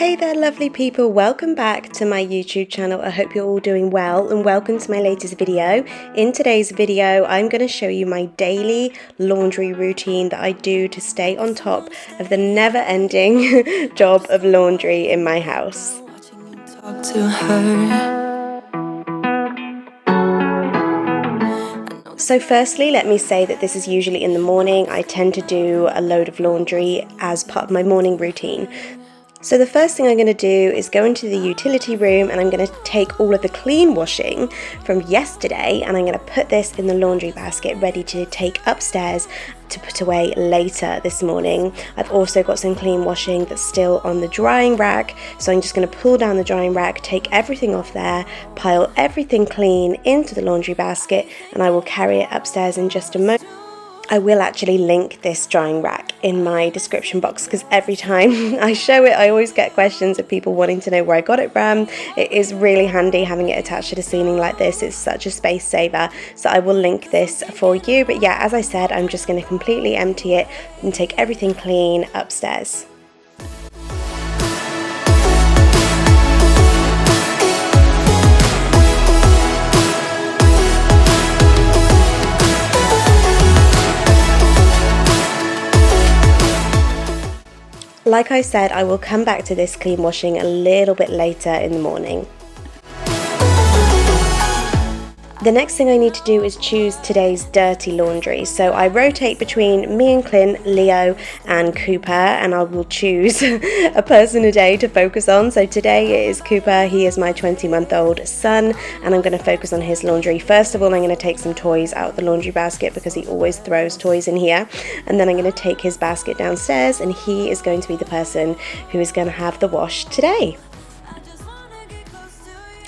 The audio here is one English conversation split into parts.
Hey there lovely people, welcome back to my YouTube channel. I hope you're all doing well and welcome to my latest video. In today's video I'm going to show you my daily laundry routine that I do to stay on top of the never-ending job of laundry in my house. So firstly, let me say that this is usually in the morning. I tend to do a load of laundry as part of my morning routine. So the first thing I'm going to do is go into the utility room and I'm going to take all of the clean washing from yesterday and I'm going to put this in the laundry basket ready to take upstairs to put away later this morning. I've also got some clean washing that's still on the drying rack, so I'm just going to pull down the drying rack, take everything off there, pile everything clean into the laundry basket, and I will carry it upstairs in just a moment. I will actually link this drying rack in my description box because every time I show it I always get questions of people wanting to know where I got it from. It is really handy having it attached to the ceiling like this. It's such a space saver, so I will link this for you. But yeah, as I said, I'm just going to completely empty it and take everything clean upstairs. Like I said, I will come back to this clean washing a little bit later in the morning. The next thing I need to do is choose today's dirty laundry. So I rotate between me and Clint, Leo and Cooper, and I will choose a person a day to focus on. So today it is Cooper. He is my 20-month-old son and I'm going to focus on his laundry. First of all, I'm going to take some toys out of the laundry basket because he always throws toys in here, and then I'm going to take his basket downstairs and he is going to be the person who is going to have the wash today.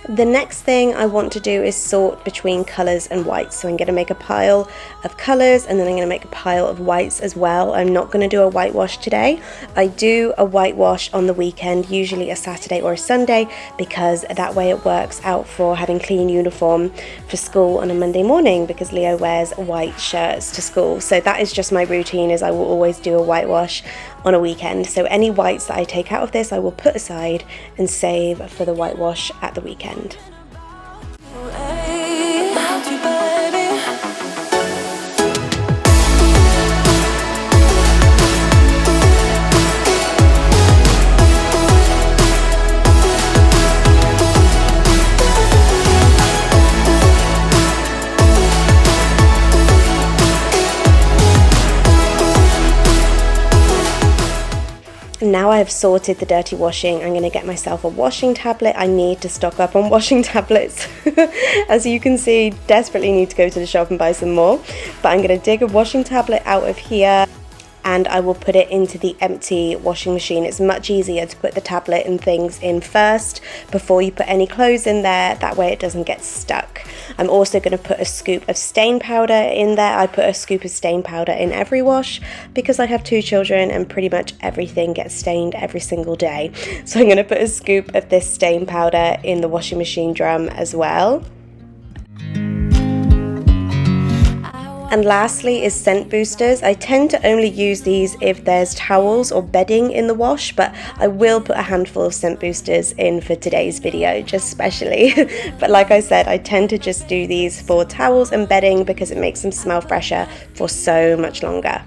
The next thing I want to do is sort between colours and whites. So I'm going to make a pile of colours and then I'm going to make a pile of whites as well. I'm not going to do a whitewash today. I do a whitewash on the weekend, usually a Saturday or a Sunday, because that way it works out for having clean uniform for school on a Monday morning, because Leo wears white shirts to school. So that is just my routine, is I will always do a whitewash on a weekend. So any whites that I take out of this I will put aside and save for the whitewash at the weekend. Now I have sorted the dirty washing, I'm going to get myself a washing tablet. I need to stock up on washing tablets. As you can see, desperately need to go to the shop and buy some more. But I'm going to dig a washing tablet out of here and I will put it into the empty washing machine. It's much easier to put the tablet and things in first before you put any clothes in there, that way it doesn't get stuck. I'm also going to put a scoop of stain powder in there. I put a scoop of stain powder in every wash because I have 2 children and pretty much everything gets stained every single day. So I'm going to put a scoop of this stain powder in the washing machine drum as well. And lastly is scent boosters. I tend to only use these if there's towels or bedding in the wash, but I will put a handful of scent boosters in for today's video, just specially. But like I said, I tend to just do these for towels and bedding because it makes them smell fresher for so much longer.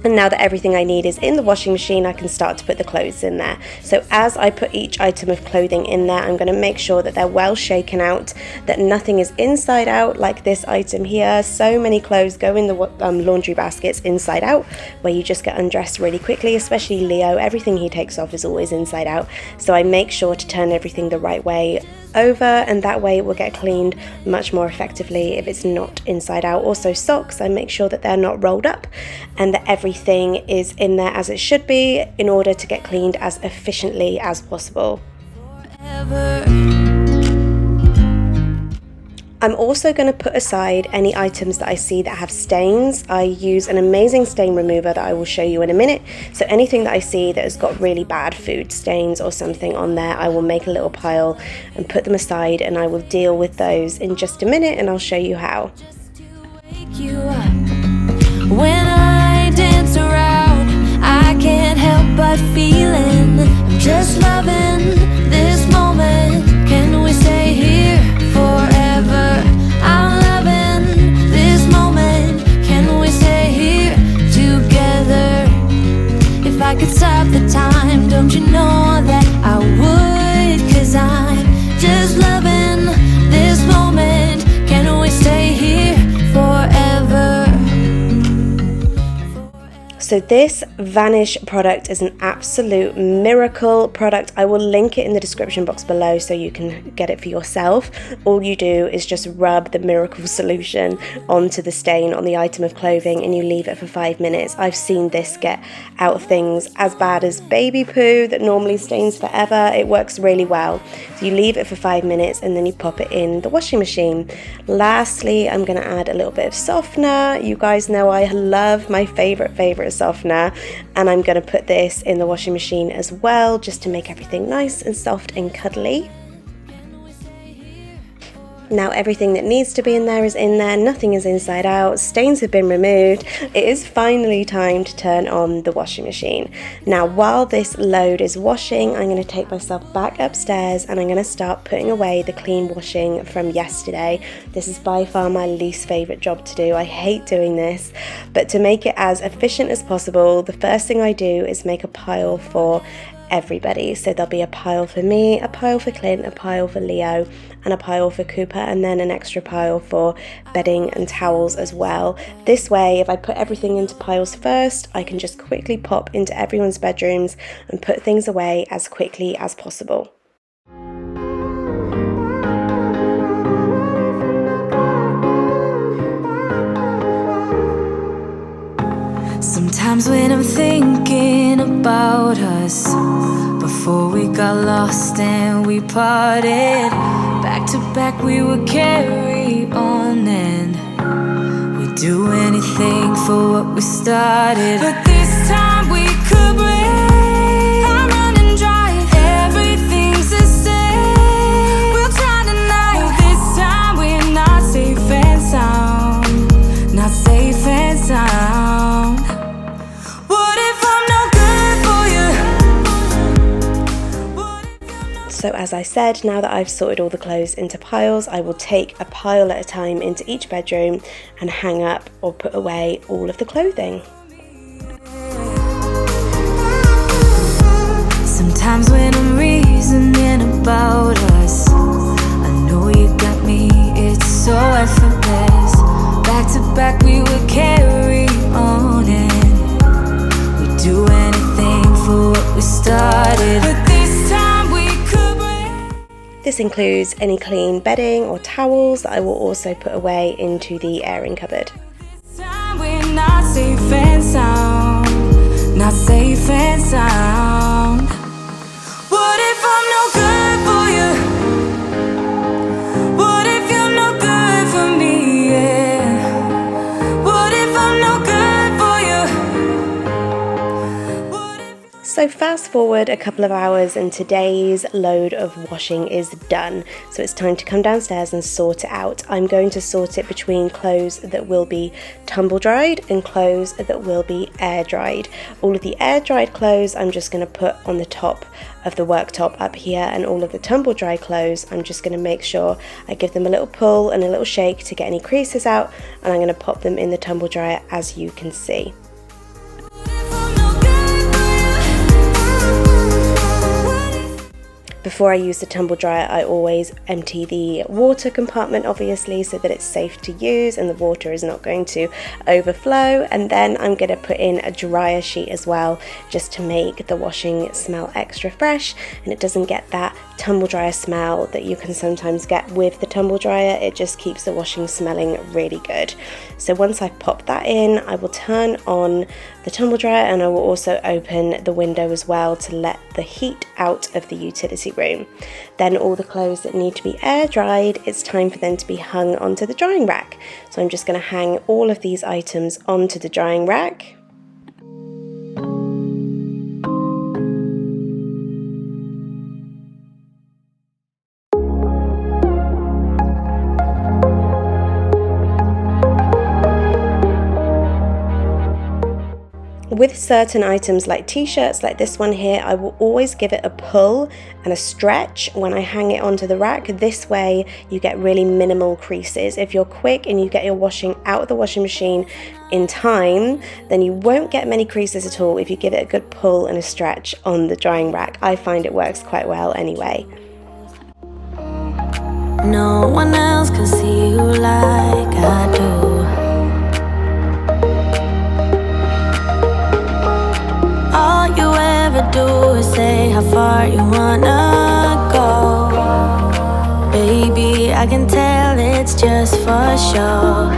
And now that everything I need is in the washing machine, I can start to put the clothes in there. So as I put each item of clothing in there, I'm going to make sure that they're well shaken out, that nothing is inside out like this item here. So many clothes go in the laundry baskets inside out, where you just get undressed really quickly, especially Leo. Everything he takes off is always inside out. So I make sure to turn everything the right way over, and that way it will get cleaned much more effectively if it's not inside out. Also socks, I make sure that they're not rolled up and that everything is in there as it should be in order to get cleaned as efficiently as possible. I'm also going to put aside any items that I see that have stains. I use an amazing stain remover that I will show you in a minute. So anything that I see that has got really bad food stains or something on there, I will make a little pile and put them aside, and I will deal with those in just a minute and I'll show you how. When I dance around, I can't help but feeling So this Vanish product is an absolute miracle product. I will link it in the description box below so you can get it for yourself. All you do is just rub the miracle solution onto the stain on the item of clothing and you leave it for 5 minutes. I've seen this get out things as bad as baby poo that normally stains forever. It works really well. So you leave it for 5 minutes and then you pop it in the washing machine. Lastly, I'm going to add a little bit of softener. You guys know I love my favorite softener, and I'm going to put this in the washing machine as well, just to make everything nice and soft and cuddly. Now everything that needs to be in there is in there, nothing is inside out, stains have been removed. It is finally time to turn on the washing machine. Now while this load is washing, I'm going to take myself back upstairs and I'm going to start putting away the clean washing from yesterday. This is by far my least favourite job to do. I hate doing this, but to make it as efficient as possible, the first thing I do is make a pile for everybody. So there'll be a pile for me, a pile for Clint, a pile for Leo, and a pile for Cooper, and then an extra pile for bedding and towels as well. This way, if I put everything into piles first, I can just quickly pop into everyone's bedrooms and put things away as quickly as possible. Sometimes when I'm thinking about us, before we got lost and we parted, back to back we would carry on and we'd do anything for what we started. But this time we could break. I'm running dry, everything's the same. We'll try tonight, but this time we're not safe and sound. Not safe and sound. So as I said, now that I've sorted all the clothes into piles, I will take a pile at a time into each bedroom and hang up or put away all of the clothing. Sometimes when I'm reasoning about us, I know you got me, it's so effortless. Back to back we would carry on and we'd do anything for what we started. But this time we could break. This includes any clean bedding or towels that I will also put away into the airing cupboard. This time we're not safe and sound. Not safe and sound. What if I'm no good for you? What if you're no good for me? Yeah. What if I'm no good for you? What if... So fast forward a couple of hours and today's load of washing is done. So it's time to come downstairs and sort it out. I'm going to sort it between clothes that will be tumble dried and clothes that will be air dried. All of the air dried clothes I'm just going to put on the top of the worktop up here, and all of the tumble dry clothes I'm just going to make sure I give them a little pull and a little shake to get any creases out, and I'm going to pop them in the tumble dryer as you can see. Before I use the tumble dryer, I always empty the water compartment, obviously, so that it's safe to use and the water is not going to overflow. And then I'm going to put in a dryer sheet as well, just to make the washing smell extra fresh and it doesn't get that tumble dryer smell that you can sometimes get with the tumble dryer. It just keeps the washing smelling really good. So once I've popped that in, I will turn on the tumble dryer and I will also open the window as well to let the heat out of the utility room. Then all the clothes that need to be air dried, it's time for them to be hung onto the drying rack. So I'm just going to hang all of these items onto the drying rack. With certain items like t-shirts like this one here, I will always give it a pull and a stretch when I hang it onto the rack. This way you get really minimal creases. If you're quick and you get your washing out of the washing machine in time, then you won't get many creases at all if you give it a good pull and a stretch on the drying rack. I find it works quite well anyway. No one else can see you like I do. do is say how far you wanna go. Baby, I can tell it's just for show.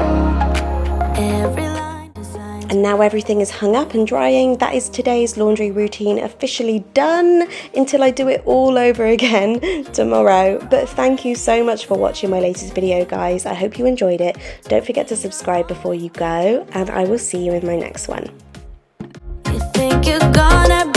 Every line designed. And now everything is hung up and drying. That is today's laundry routine officially done until I do it all over again tomorrow. But thank you so much for watching my latest video, guys. I hope you enjoyed it. Don't forget to subscribe before you go, and I will see you in my next one. You think you're gonna